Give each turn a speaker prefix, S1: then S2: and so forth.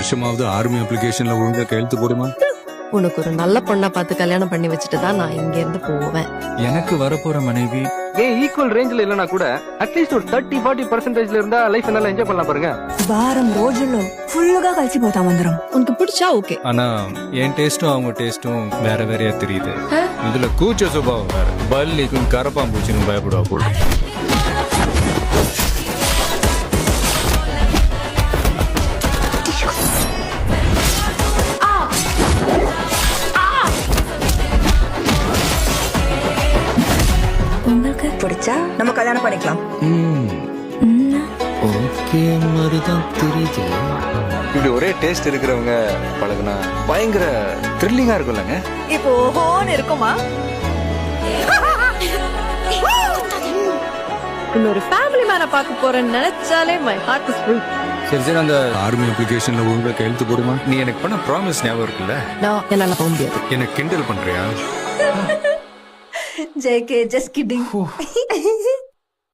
S1: வருஷமாவது army அப்ளிகேஷன்ல ஒழுங்கா கையெழுத்து போடுமா?
S2: உனக்கு ஒரு நல்ல பொண்ணா பார்த்து கல்யாணம் பண்ணி வச்சுட்டு தான் நான் இங்க இருந்து போவேன்.
S3: எனக்கு வரப்போற மனைவி
S4: ஏன் ஈக்குவல் ரேஞ்சில் இல்லனா கூட అట్లీస్ట్ ஒரு 30-40% இருந்தா லைஃப் நல்லா என்ஜாய் பண்ணலாம் பாருங்க.
S5: వారం రోజుల్లో ఫుల్గా కలిసిపోతాం అందరం.
S2: உனக்கு பிடிச்சா ஓகே.
S3: ஆனா என் டேஸ்டும் அவங்க டேஸ்டும் வேற வேறையா தெரியுது. இதுல கூச்ச சுபாவம் வேற. பல்லிக்கும் கரப்பாம்பூச்சினும் பயப்படுவா கூட.
S5: உங்களுக்கு பிடிச்சா நம்ம கல்யாணம் பண்ணிக்கலாம்.
S3: ஓகே மாதிரிதான் தெரியுது.
S4: இப்படி ஒரே டேஸ்ட் இருக்கிறவங்க பழகுனா பயங்கர த்ரில்லிங்கா இருக்கும்லங்க.
S5: இப்போ ஓஹோன்னு இருக்குமா?
S2: இன்னொரு ஃபேமிலி மேனை பார்க்க போறேன்னு நினைச்சாலே மை ஹார்ட் இஸ் ஃபுல்.
S3: சரி சரி, அந்த
S1: ஆர்மி அப்ளிகேஷன்ல ஒழுங்கா கையெழுத்து போடுமா?
S3: நீ எனக்கு பண்ண ப்ராமிஸ் ஞாபகம் இருக்குல்ல?
S2: நான் என்னால போக முடியாது.
S3: எனக்கு கிண்டல் பண்றியா?
S5: JK, just kidding.